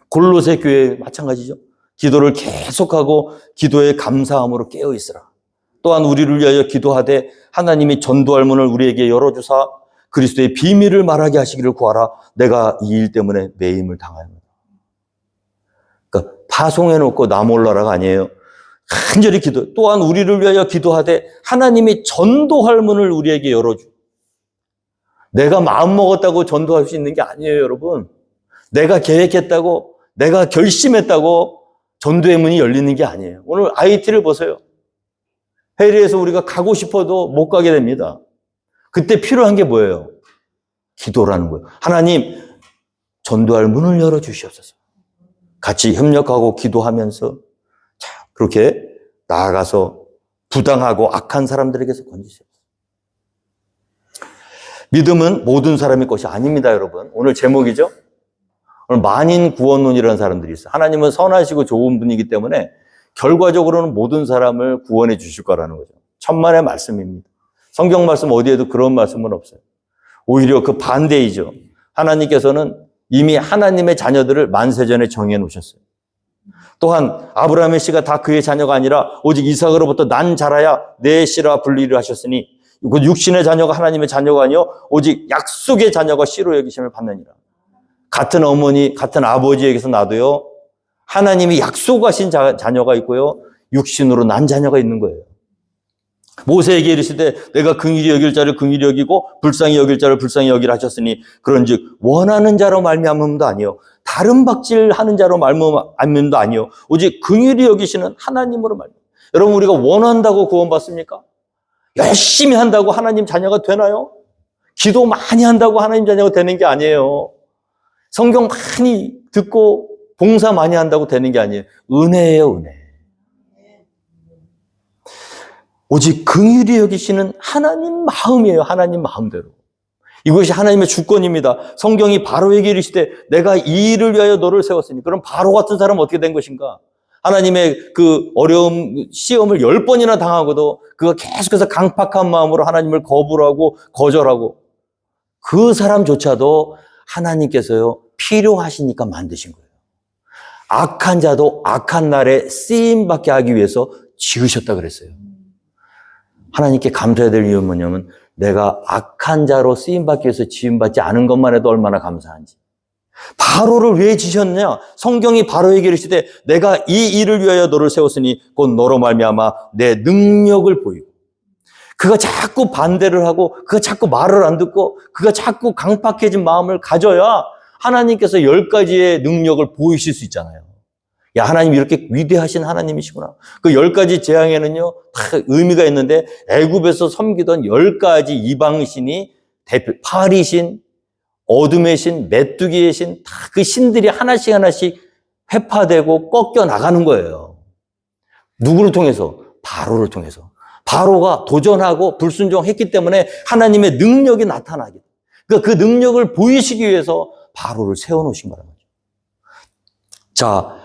골로새 교회 마찬가지죠. 기도를 계속하고 기도에 감사함으로 깨어 있으라. 또한 우리를 위하여 기도하되 하나님이 전도할 문을 우리에게 열어주사 그리스도의 비밀을 말하게 하시기를 구하라. 내가 이 일 때문에 매임을 당하였노라. 그러니까 파송해놓고 나 몰라라가 아니에요. 간절히 기도. 또한 우리를 위하여 기도하되 하나님이 전도할 문을 우리에게 열어주. 내가 마음 먹었다고 전도할 수 있는 게 아니에요, 여러분. 내가 계획했다고, 내가 결심했다고 전도의 문이 열리는 게 아니에요. 오늘 IT를 보세요. 해리에서 우리가 가고 싶어도 못 가게 됩니다. 그때 필요한 게 뭐예요? 기도라는 거예요. 하나님, 전도할 문을 열어주시옵소서. 같이 협력하고 기도하면서 그렇게 나아가서 부당하고 악한 사람들에게서 건지세요. 믿음은 모든 사람의 것이 아닙니다, 여러분. 오늘 제목이죠? 오늘 만인 구원론이라는 사람들이 있어요. 하나님은 선하시고 좋은 분이기 때문에 결과적으로는 모든 사람을 구원해 주실 거라는 거죠. 천만의 말씀입니다. 성경 말씀 어디에도 그런 말씀은 없어요. 오히려 그 반대이죠. 하나님께서는 이미 하나님의 자녀들을 만세전에 정해 놓으셨어요. 또한 아브라함의 씨가 다 그의 자녀가 아니라 오직 이삭으로부터 난 자라야 내 씨라 불리를 하셨으니 그 육신의 자녀가 하나님의 자녀가 아니요 오직 약속의 자녀가 씨로 여기심을 받느니라. 같은 어머니, 같은 아버지에게서 나도요 하나님이 약속하신 자녀가 있고요 육신으로 난 자녀가 있는 거예요. 모세에게 이르시되 내가 긍휼히 여길 자를 긍휼히 여기고 불쌍히 여길 자를 불쌍히 여기라 하셨으니 그런즉 원하는 자로 말미암음도 아니요 다른 박질하는 자로 말미암음도 아니요 오직 긍휼히 여기시는 하나님으로 말미암아. 여러분, 우리가 원한다고 구원받습니까? 열심히 한다고 하나님 자녀가 되나요? 기도 많이 한다고 하나님 자녀가 되는 게 아니에요. 성경 많이 듣고 봉사 많이 한다고 되는 게 아니에요. 은혜예요, 은혜. 오직 긍휼히 여기시는 하나님 마음이에요. 하나님 마음대로. 이것이 하나님의 주권입니다. 성경이 바로에게 이르시되 내가 이 일을 위하여 너를 세웠으니. 그럼 바로 같은 사람은 어떻게 된 것인가? 하나님의 그 어려움, 시험을 10번이나 당하고도 그가 계속해서 강팍한 마음으로 하나님을 거부하고 거절하고 그 사람조차도 하나님께서요 필요하시니까 만드신 거예요. 악한 자도 악한 날에 쓰임받게 하기 위해서 지으셨다 그랬어요. 하나님께 감사해야 될 이유는 뭐냐면 내가 악한 자로 쓰임받기 위해서 지음받지 않은 것만 해도 얼마나 감사한지. 바로를 왜 지셨냐? 성경이 바로에게 이르시되 내가 이 일을 위하여 너를 세웠으니 곧 너로 말미암아 내 능력을 보이고. 그가 자꾸 반대를 하고 그가 자꾸 말을 안 듣고 그가 자꾸 강팍해진 마음을 가져야 하나님께서 10가지의 능력을 보이실 수 있잖아요. 야, 하나님 이렇게 위대하신 하나님이시구나. 그 10가지 재앙에는요 다 의미가 있는데 애굽에서 섬기던 10가지 이방신이 대표, 파리 신, 어둠의 신, 메뚜기의 신, 다 그 신들이 하나씩 하나씩 회파되고 꺾여 나가는 거예요. 누구를 통해서? 바로를 통해서. 바로가 도전하고 불순종했기 때문에 하나님의 능력이 나타나게. 그러니까 그 능력을 보이시기 위해서 바로를 세워놓으신 거라는 거죠. 자,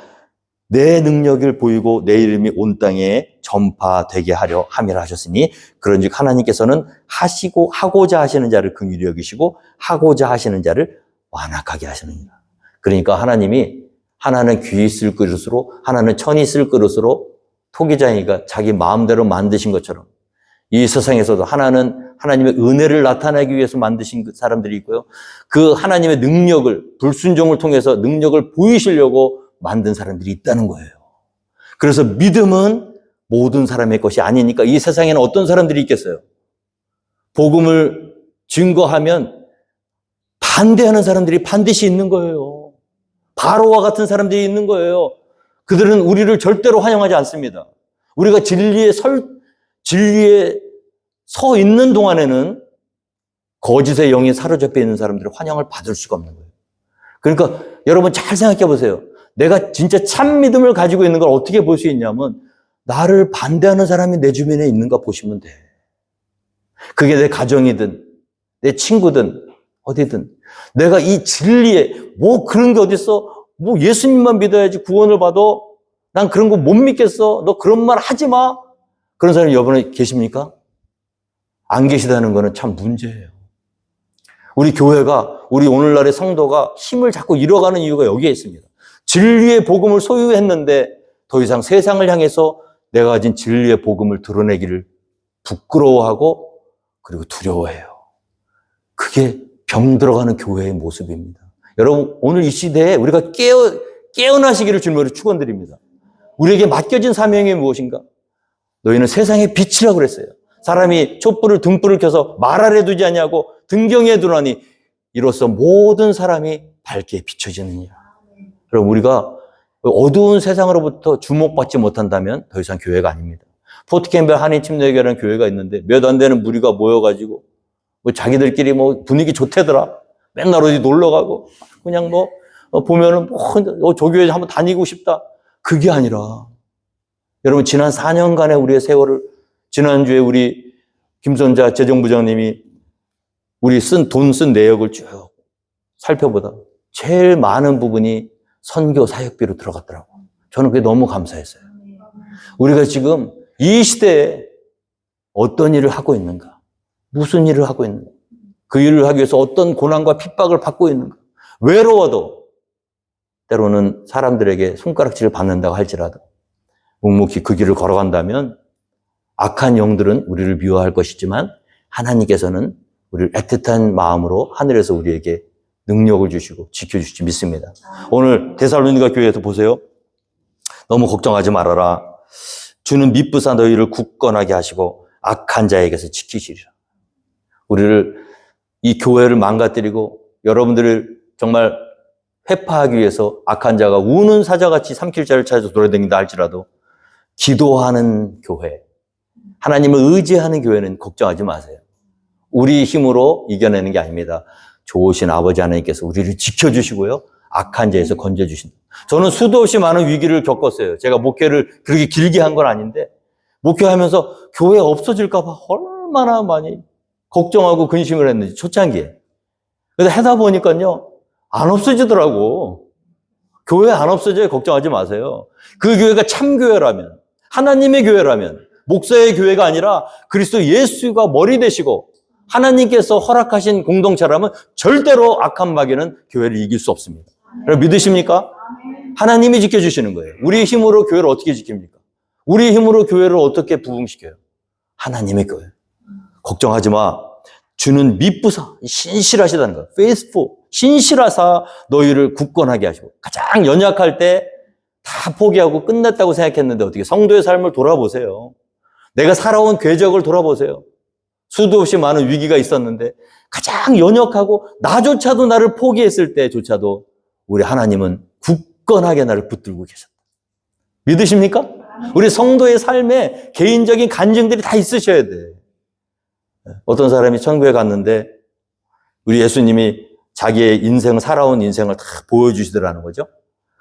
내 능력을 보이고 내 이름이 온 땅에 전파되게 하려 함이라 하셨으니 그런즉 하나님께서는 하고자 하시는 자를 긍휼히 여기시고 하고자 하시는 자를 완악하게 하시느니라. 그러니까 하나님이 하나는 귀 쓸 그릇으로 하나는 천이 쓸 그릇으로 토기장이가 자기 마음대로 만드신 것처럼 이 세상에서도 하나는 하나님의 은혜를 나타내기 위해서 만드신 사람들이 있고요. 그 하나님의 능력을 불순종을 통해서 능력을 보이시려고 만든 사람들이 있다는 거예요. 그래서 믿음은 모든 사람의 것이 아니니까 이 세상에는 어떤 사람들이 있겠어요? 복음을 증거하면 반대하는 사람들이 반드시 있는 거예요. 바로와 같은 사람들이 있는 거예요. 그들은 우리를 절대로 환영하지 않습니다. 우리가 진리에 서 있는 동안에는 거짓의 영이 사로잡혀 있는 사람들을 환영을 받을 수가 없는 거예요. 그러니까 여러분 잘 생각해 보세요. 내가 진짜 참 믿음을 가지고 있는 걸 어떻게 볼 수 있냐면 나를 반대하는 사람이 내 주변에 있는가 보시면 돼. 그게 내 가정이든 내 친구든 어디든 내가 이 진리에 뭐 그런 게 어딨어? 뭐 예수님만 믿어야지 구원을 받아? 난 그런 거 못 믿겠어. 너 그런 말 하지 마. 그런 사람이 여러분에 계십니까? 안 계시다는 거는 참 문제예요. 우리 교회가 우리 오늘날의 성도가 힘을 자꾸 잃어가는 이유가 여기에 있습니다. 진리의 복음을 소유했는데 더 이상 세상을 향해서 내가 가진 진리의 복음을 드러내기를 부끄러워하고 그리고 두려워해요. 그게 병 들어가는 교회의 모습입니다. 여러분 오늘 이 시대에 우리가 깨어나시기를 주님으로 축원드립니다. 우리에게 맡겨진 사명이 무엇인가? 너희는 세상의 빛이라고 그랬어요. 사람이 촛불을 등불을 켜서 말 아래 두지 아니하고 등경에 두라니 이로써 모든 사람이 밝게 비춰지느니라. 그럼 우리가 어두운 세상으로부터 주목받지 못한다면 더 이상 교회가 아닙니다. 포트캠벨 한인침례교회라는 교회가 있는데 몇 안 되는 무리가 모여가지고 뭐 자기들끼리 뭐 분위기 좋대더라. 맨날 어디 놀러 가고 그냥 뭐 보면은 저 교회 한번 다니고 싶다. 그게 아니라 여러분 지난 4년간의 우리의 세월을 지난주에 우리 김선자 재정부장님이 우리 돈 쓴 내역을 쭉 살펴보다 제일 많은 부분이 선교 사역비로 들어갔더라고요. 저는 그게 너무 감사했어요. 우리가 지금 이 시대에 어떤 일을 하고 있는가? 무슨 일을 하고 있는가? 그 일을 하기 위해서 어떤 고난과 핍박을 받고 있는가? 외로워도 때로는 사람들에게 손가락질을 받는다고 할지라도 묵묵히 그 길을 걸어간다면 악한 영들은 우리를 미워할 것이지만 하나님께서는 우리를 애틋한 마음으로 하늘에서 우리에게 능력을 주시고 지켜주실지 믿습니다. 오늘 데살로니가 교회에서 보세요. 너무 걱정하지 말아라. 주는 미쁘사 너희를 굳건하게 하시고 악한 자에게서 지키시리라. 우리를, 이 교회를 망가뜨리고 여러분들을 정말 회파하기 위해서 악한 자가 우는 사자같이 삼킬자를 찾아서 돌아다닌다 할지라도 기도하는 교회, 하나님을 의지하는 교회는 걱정하지 마세요. 우리 힘으로 이겨내는 게 아닙니다. 좋으신 아버지 하나님께서 우리를 지켜주시고요, 악한 자에서 건져주신다. 저는 수도 없이 많은 위기를 겪었어요. 제가 목회를 그렇게 길게 한 건 아닌데 목회하면서 교회 없어질까 봐 얼마나 많이 걱정하고 근심을 했는지, 초창기에. 그래서 하다 보니까요, 안 없어지더라고. 교회 안 없어져요. 걱정하지 마세요. 그 교회가 참교회라면, 하나님의 교회라면, 목사의 교회가 아니라 그리스도 예수가 머리 되시고 하나님께서 허락하신 공동체라면 절대로 악한 마귀는 교회를 이길 수 없습니다. 여러분 믿으십니까? 하나님이 지켜주시는 거예요. 우리 힘으로 교회를 어떻게 지킵니까? 우리 힘으로 교회를 어떻게 부흥시켜요? 하나님의 교회. 걱정하지 마. 주는 미쁘사, 신실하시다는 거예요. faithful, 신실하사 너희를 굳건하게 하시고. 가장 연약할 때 다 포기하고 끝냈다고 생각했는데 어떻게 성도의 삶을 돌아보세요. 내가 살아온 궤적을 돌아보세요. 수도 없이 많은 위기가 있었는데 가장 연약하고 나조차도 나를 포기했을 때조차도 우리 하나님은 굳건하게 나를 붙들고 계셨다. 믿으십니까? 우리 성도의 삶에 개인적인 간증들이 다 있으셔야 돼. 어떤 사람이 천국에 갔는데 우리 예수님이 자기의 인생, 살아온 인생을 다 보여주시더라는 거죠.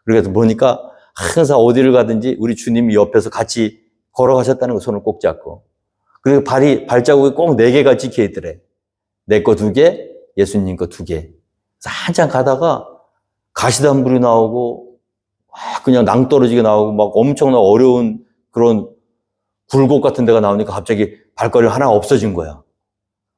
그래서 보니까 항상 어디를 가든지 우리 주님이 옆에서 같이 걸어가셨다는 거, 손을 꼭 잡고. 그리고 발자국이 꼭 4개가 찍혀 있더래. 내 거 2개, 예수님 거 2개. 그래서 한참 가다가 가시덤불이 나오고, 그냥 낭떠러지게 나오고, 막 엄청난 어려운 그런 굴곡 같은 데가 나오니까 갑자기 발걸이 하나가 없어진 거야.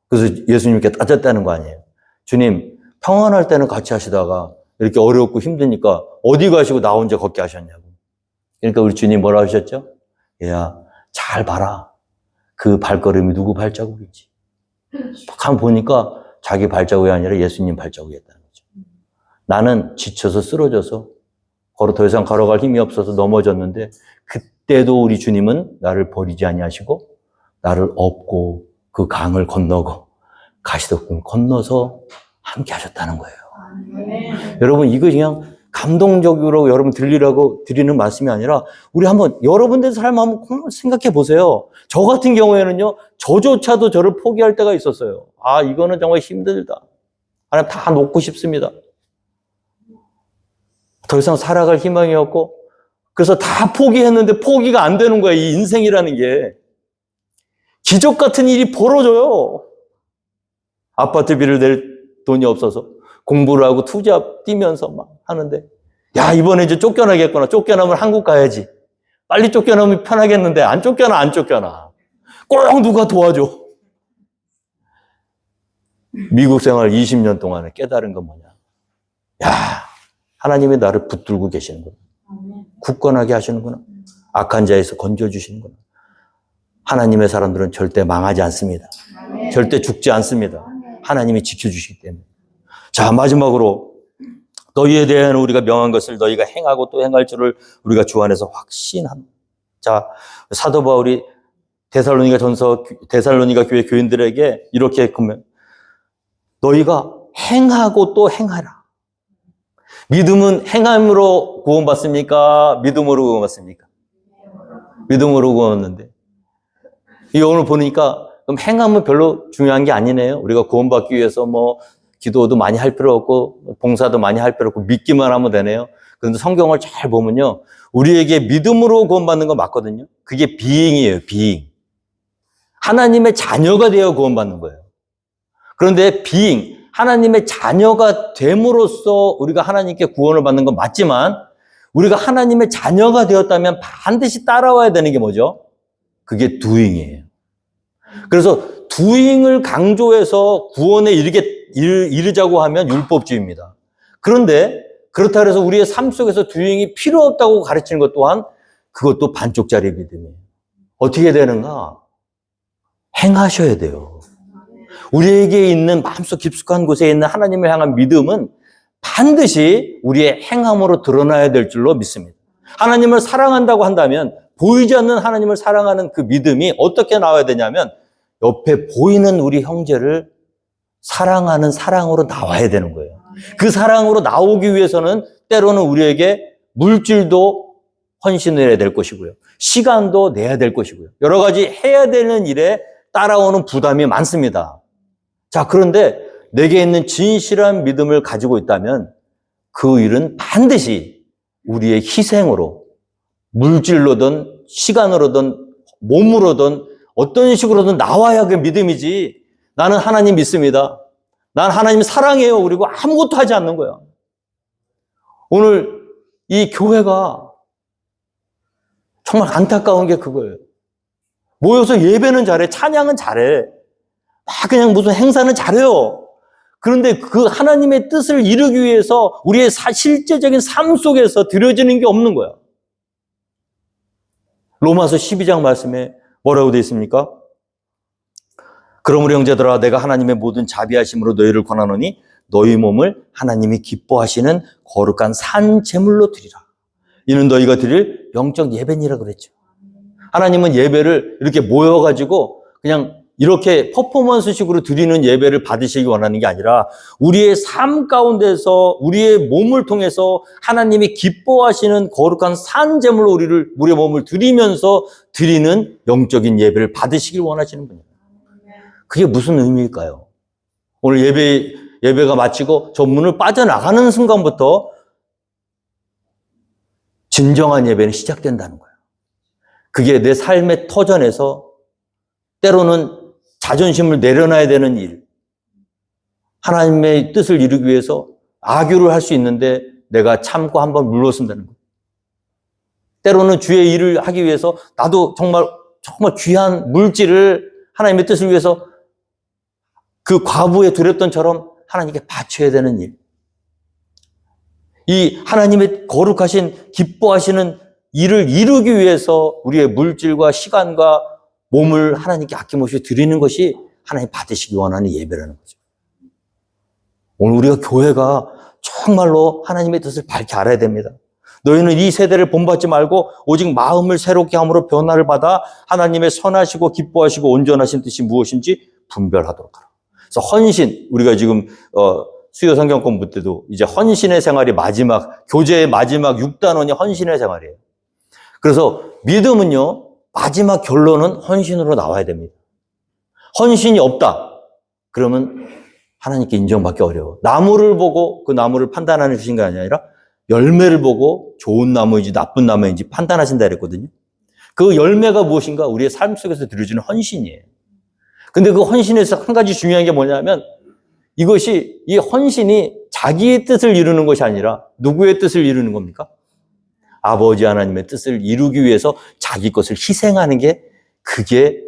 그래서 예수님께 따졌다는 거 아니에요. 주님, 평안할 때는 같이 하시다가 이렇게 어렵고 힘드니까 어디 가시고 나 혼자 걷게 하셨냐고. 그러니까 우리 주님 뭐라 하셨죠? 얘야, 잘 봐라. 그 발걸음이 누구 발자국인지. 한번 보니까 자기 발자국이 아니라 예수님 발자국이었다는 거죠. 나는 지쳐서 쓰러져서 더 이상 걸어갈 힘이 없어서 넘어졌는데 그때도 우리 주님은 나를 버리지 아니하시고 나를 업고 그 강을 건너고 가시덤불 건너서 함께 하셨다는 거예요. 여러분, 이거 그냥 감동적으로 여러분 들리라고 드리는 말씀이 아니라 우리 한번 여러분들 삶 한번 생각해 보세요. 저 같은 경우에는요, 저조차도 저를 포기할 때가 있었어요. 아, 이거는 정말 힘들다. 하나님 다 놓고 싶습니다. 더 이상 살아갈 희망이 없고, 그래서 다 포기했는데 포기가 안 되는 거예요. 이 인생이라는 게. 기적 같은 일이 벌어져요. 아파트비를 낼 돈이 없어서 공부를 하고 투잡 뛰면서 막 하는데, 야, 이번에 이제 쫓겨나겠구나. 쫓겨나면 한국 가야지. 빨리 쫓겨나면 편하겠는데 안 쫓겨나. 꼭 누가 도와줘. 미국 생활 20년 동안에 깨달은 건 뭐냐. 야, 하나님이 나를 붙들고 계시는구나. 굳건하게 하시는구나. 악한 자에서 건져주시는구나. 하나님의 사람들은 절대 망하지 않습니다. 절대 죽지 않습니다. 하나님이 지켜주시기 때문에. 자, 마지막으로 너희에 대한 우리가 명한 것을 너희가 행하고 또 행할 줄을 우리가 주 안에서 확신합니다. 자, 사도 바울이 데살로니가 교회 교인들에게 이렇게 보면 너희가 행하고 또 행하라. 믿음은 행함으로 구원받습니까? 믿음으로 구원받습니까? 믿음으로 구원받는데. 이 오늘 보니까 그럼 행함은 별로 중요한 게 아니네요. 우리가 구원받기 위해서 뭐 기도도 많이 할 필요 없고 봉사도 많이 할 필요 없고 믿기만 하면 되네요. 그런데 성경을 잘 보면요, 우리에게 믿음으로 구원받는 건 맞거든요. 그게 비잉이에요. 비잉. 하나님의 자녀가 되어 구원받는 거예요. 그런데 비잉, 하나님의 자녀가 됨으로써 우리가 하나님께 구원을 받는 건 맞지만 우리가 하나님의 자녀가 되었다면 반드시 따라와야 되는 게 뭐죠? 그게 doing이에요. 그래서 doing을 강조해서 구원에 이르자고 하면 율법주의입니다. 그런데 그렇다 해서 우리의 삶 속에서 doing이 필요 없다고 가르치는 것 또한 그것도 반쪽짜리 믿음이에요. 어떻게 되는가? 행하셔야 돼요. 우리에게 있는 마음속 깊숙한 곳에 있는 하나님을 향한 믿음은 반드시 우리의 행함으로 드러나야 될 줄로 믿습니다. 하나님을 사랑한다고 한다면 보이지 않는 하나님을 사랑하는 그 믿음이 어떻게 나와야 되냐면 옆에 보이는 우리 형제를 사랑하는 사랑으로 나와야 되는 거예요. 그 사랑으로 나오기 위해서는 때로는 우리에게 물질도 헌신을 해야 될 것이고요. 시간도 내야 될 것이고요. 여러 가지 해야 되는 일에 따라오는 부담이 많습니다. 자, 그런데 내게 있는 진실한 믿음을 가지고 있다면 그 일은 반드시 우리의 희생으로 물질로든 시간으로든 몸으로든 어떤 식으로든 나와야 그 믿음이지. 나는 하나님 믿습니다. 난 하나님 사랑해요. 그리고 아무것도 하지 않는 거야. 오늘 이 교회가 정말 안타까운 게 그거예요. 모여서 예배는 잘해, 찬양은 잘해. 막 그냥 무슨 행사는 잘해요. 그런데 그 하나님의 뜻을 이루기 위해서 우리의 실제적인 삶 속에서 드려지는 게 없는 거야. 로마서 12장 말씀에 뭐라고 되어 있습니까? 그러므로 형제들아 내가 하나님의 모든 자비하심으로 너희를 권하노니 너희 몸을 하나님이 기뻐하시는 거룩한 산 제물로 드리라. 이는 너희가 드릴 영적 예배니라 그랬죠. 하나님은 예배를 이렇게 모여가지고 그냥 이렇게 퍼포먼스식으로 드리는 예배를 받으시기 원하는 게 아니라 우리의 삶 가운데서 우리의 몸을 통해서 하나님이 기뻐하시는 거룩한 산 제물로 우리의 몸을 드리면서 드리는 영적인 예배를 받으시길 원하시는 분이에요. 그게 무슨 의미일까요? 오늘 예배가 마치고 저 문을 빠져나가는 순간부터 진정한 예배는 시작된다는 거예요. 그게 내 삶의 터전에서 때로는 자존심을 내려놔야 되는 일, 하나님의 뜻을 이루기 위해서 악유를 할 수 있는데 내가 참고 한번 물러선다는 거예요. 때로는 주의 일을 하기 위해서 나도 정말 귀한 물질을 하나님의 뜻을 위해서 그 과부에 드렸던처럼 하나님께 바쳐야 되는 일. 이 하나님의 거룩하신 기뻐하시는 일을 이루기 위해서 우리의 물질과 시간과 몸을 하나님께 아낌없이 드리는 것이 하나님 받으시기 원하는 예배라는 거죠. 오늘 우리가 교회가 정말로 하나님의 뜻을 밝히 알아야 됩니다. 너희는 이 세대를 본받지 말고 오직 마음을 새롭게 함으로 변화를 받아 하나님의 선하시고 기뻐하시고 온전하신 뜻이 무엇인지 분별하도록 하라. 그래서 헌신, 우리가 지금 수요 성경 공부 때도 이제 헌신의 생활이 교제의 마지막 6단원이 헌신의 생활이에요. 그래서 믿음은요, 마지막 결론은 헌신으로 나와야 됩니다. 헌신이 없다. 그러면 하나님께 인정받기 어려워. 나무를 보고 그 나무를 판단하는 게 아니라 열매를 보고 좋은 나무인지 나쁜 나무인지 판단하신다 그랬거든요. 그 열매가 무엇인가? 우리의 삶 속에서 드려지는 헌신이에요. 근데 그 헌신에서 한 가지 중요한 게 뭐냐면 이 헌신이 자기의 뜻을 이루는 것이 아니라 누구의 뜻을 이루는 겁니까? 아버지 하나님의 뜻을 이루기 위해서 자기 것을 희생하는 게 그게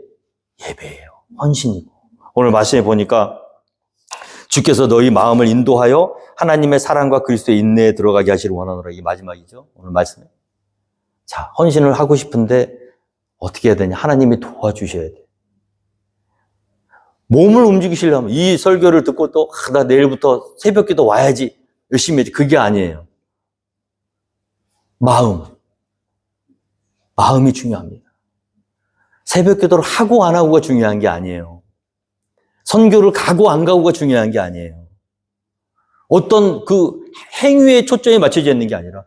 예배예요. 헌신이고. 오늘 말씀에 보니까 주께서 너희 마음을 인도하여 하나님의 사랑과 그리스도의 인내에 들어가게 하시를 원하노라. 이게 마지막이죠. 오늘 말씀에. 자, 헌신을 하고 싶은데 어떻게 해야 되냐? 하나님이 도와주셔야 돼. 몸을 움직이시려면 이 설교를 듣고 또 나 내일부터 새벽기도 와야지. 열심히 해야지. 그게 아니에요. 마음이 중요합니다. 새벽기도를 하고 안 하고가 중요한 게 아니에요. 선교를 가고 안 가고가 중요한 게 아니에요. 어떤 그 행위에 초점이 맞춰져 있는 게 아니라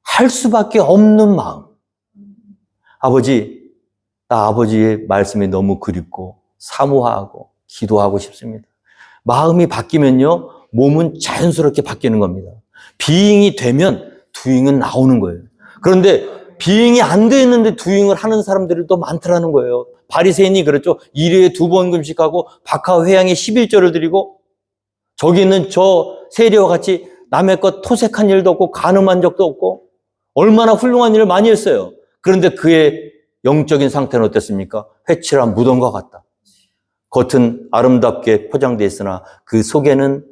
할 수밖에 없는 마음. 아버지, 나 아버지의 말씀이 너무 그립고 사모하고 기도하고 싶습니다. 마음이 바뀌면요, 몸은 자연스럽게 바뀌는 겁니다. 비잉이 되면 두잉은 나오는 거예요. 그런데 비잉이 안 돼 있는데 두잉을 하는 사람들이 또 많더라는 거예요. 바리새인이 그랬죠. 일회에 2번 금식하고 박하 회양에 11조를 드리고 저기 있는 저 세리와 같이 남의 것 토색한 일도 없고 간음한 적도 없고 얼마나 훌륭한 일을 많이 했어요. 그런데 그의 영적인 상태는 어땠습니까? 회칠한 무덤과 같다. 겉은 아름답게 포장되어 있으나 그 속에는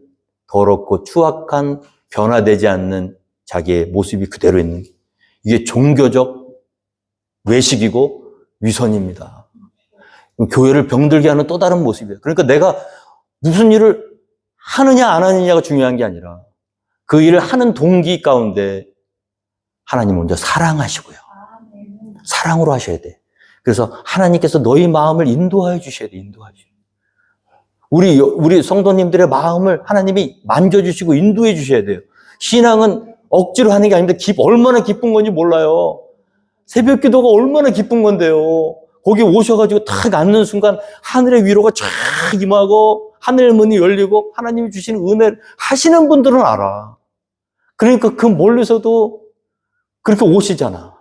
더럽고 추악한 변화되지 않는 자기의 모습이 그대로 있는 게 이게 종교적 외식이고 위선입니다. 교회를 병들게 하는 또 다른 모습이에요. 그러니까 내가 무슨 일을 하느냐 안 하느냐가 중요한 게 아니라 그 일을 하는 동기 가운데 하나님 먼저 사랑하시고요. 사랑으로 하셔야 돼. 그래서 하나님께서 너희 마음을 인도하여 주셔야 돼. 인도하셔야 돼. 우리 성도님들의 마음을 하나님이 만져주시고 인도해 주셔야 돼요. 신앙은 억지로 하는 게 아닙니다. 얼마나 기쁜 건지 몰라요. 새벽 기도가 얼마나 기쁜 건데요. 거기 오셔가지고 탁 앉는 순간 하늘의 위로가 쫙 임하고 하늘 문이 열리고 하나님이 주시는 은혜를 하시는 분들은 알아. 그러니까 그 멀리서도 그렇게 오시잖아.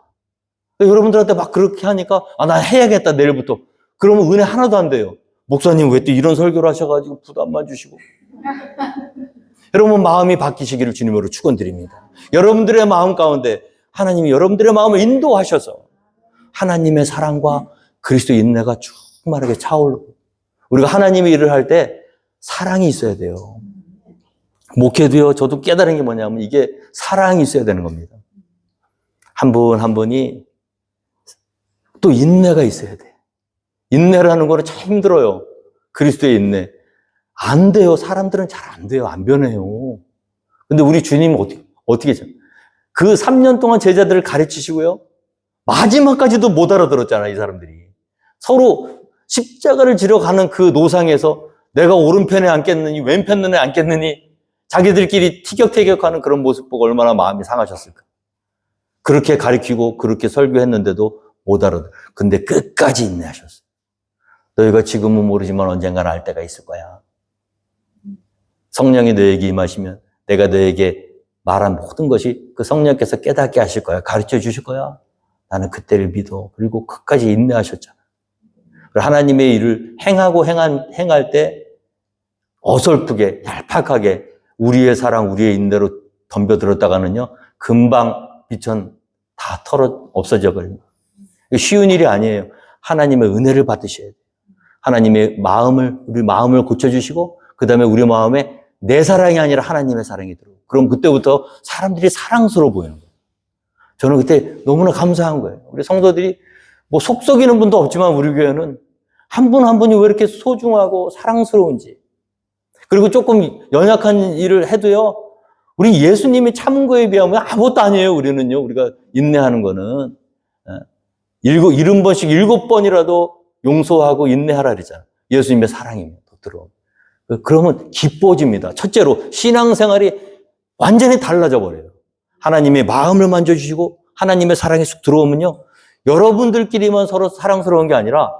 여러분들한테 막 그렇게 하니까 나 해야겠다 내일부터. 그러면 은혜 하나도 안 돼요. 목사님 왜 또 이런 설교를 하셔가지고 부담만 주시고. 여러분 마음이 바뀌시기를 주님으로 축원드립니다. 여러분들의 마음 가운데 하나님이 여러분들의 마음을 인도하셔서 하나님의 사랑과 그리스도의 인내가 충만하게 차오르고 우리가 하나님의 일을 할 때 사랑이 있어야 돼요. 목회도요. 저도 깨달은 게 뭐냐면 이게 사랑이 있어야 되는 겁니다. 한 분 한 분이 또 인내가 있어야 돼. 인내라는 거는 참 힘들어요. 그리스도의 인내. 안 돼요. 사람들은 잘 안 돼요. 안 변해요. 근데 우리 주님은 어떻게 했죠? 그 3년 동안 제자들을 가르치시고요. 마지막까지도 못 알아들었잖아요. 이 사람들이. 서로 십자가를 지러 가는 그 노상에서 내가 오른편에 앉겠느니 왼편에 앉겠느니 자기들끼리 티격태격하는 그런 모습 보고 얼마나 마음이 상하셨을까. 그렇게 가르치고 그렇게 설교했는데도 못 알아들어. 근데 끝까지 인내하셨어요. 너희가 지금은 모르지만 언젠가는 알 때가 있을 거야. 성령이 너에게 임하시면 내가 너에게 말한 모든 것이 그 성령께서 깨닫게 하실 거야. 가르쳐 주실 거야. 나는 그때를 믿어. 그리고 끝까지 인내하셨잖아. 하나님의 일을 행하고 행할 때 어설프게 얄팍하게 우리의 사랑, 우리의 인내로 덤벼들었다가는요. 금방 빛은 다 없어져 버립니다. 쉬운 일이 아니에요. 하나님의 은혜를 받으셔야 돼요. 하나님의 우리 마음을 고쳐주시고 그 다음에 우리 마음에 내 사랑이 아니라 하나님의 사랑이 들어오고 그럼 그때부터 사람들이 사랑스러워 보이는 거예요. 저는 그때 너무나 감사한 거예요. 우리 성도들이 뭐 속썩이는 분도 없지만 우리 교회는 한 분 한 분이 왜 이렇게 소중하고 사랑스러운지 그리고 조금 연약한 일을 해도요. 우리 예수님이 참은 거에 비하면 아무것도 아니에요. 우리는요. 우리가 인내하는 거는 70번씩 7번이라도 용서하고 인내하라 그러잖아요. 예수님의 사랑이면 더 들어오면. 그러면 기뻐집니다. 첫째로 신앙생활이 완전히 달라져 버려요. 하나님의 마음을 만져주시고 하나님의 사랑이 쑥 들어오면요. 여러분들끼리만 서로 사랑스러운 게 아니라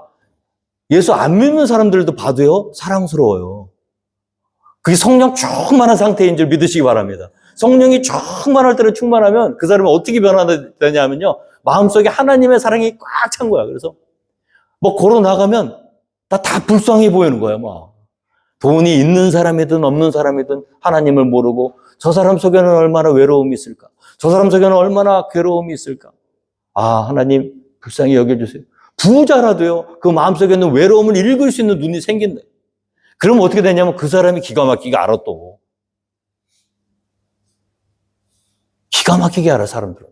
예수 안 믿는 사람들도 봐도요. 사랑스러워요. 그게 성령 충만한 상태인 줄 믿으시기 바랍니다. 성령이 충만할 때로 충만하면 그 사람이 어떻게 변화되냐면요. 마음속에 하나님의 사랑이 꽉 찬 거야. 그래서 뭐 걸어 나가면 다 불쌍해 보이는 거야. 막 돈이 있는 사람이든 없는 사람이든 하나님을 모르고 저 사람 속에는 얼마나 외로움이 있을까? 저 사람 속에는 얼마나 괴로움이 있을까? 하나님 불쌍히 여겨주세요. 부자라도요. 그 마음속에 있는 외로움을 읽을 수 있는 눈이 생긴다. 그러면 어떻게 되냐면 그 사람이 기가 막히게 알아 또. 기가 막히게 알아 사람들은.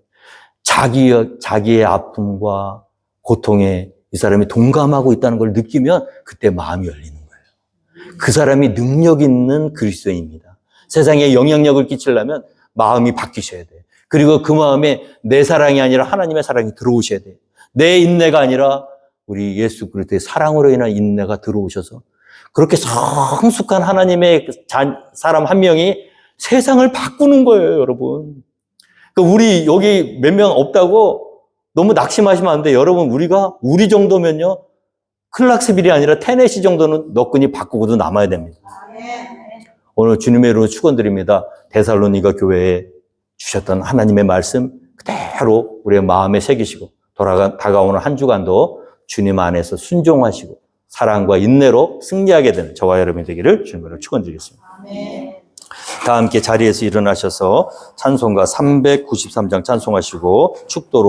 자기의 아픔과 고통에 이 사람이 동감하고 있다는 걸 느끼면 그때 마음이 열리는 거예요. 그 사람이 능력 있는 그리스도인입니다. 세상에 영향력을 끼치려면 마음이 바뀌셔야 돼요. 그리고 그 마음에 내 사랑이 아니라 하나님의 사랑이 들어오셔야 돼요. 내 인내가 아니라 우리 예수 그리스도의 사랑으로 인한 인내가 들어오셔서 그렇게 성숙한 하나님의 사람 한 명이 세상을 바꾸는 거예요, 여러분. 그러니까 우리 여기 몇 명 없다고 너무 낙심하시면 안 돼요. 여러분, 우리 정도면요, 클락스빌이 아니라 테네시 정도는 너끈히 바꾸고도 남아야 됩니다. 오늘 주님의 이름으로 축원드립니다. 데살로니가 교회에 주셨던 하나님의 말씀 그대로 우리의 마음에 새기시고 다가오는 한 주간도 주님 안에서 순종하시고 사랑과 인내로 승리하게 되는 저와 여러분이 되기를 주님으로 축원드리겠습니다. 다 함께 자리에서 일어나셔서 찬송가 393장 찬송하시고 축도로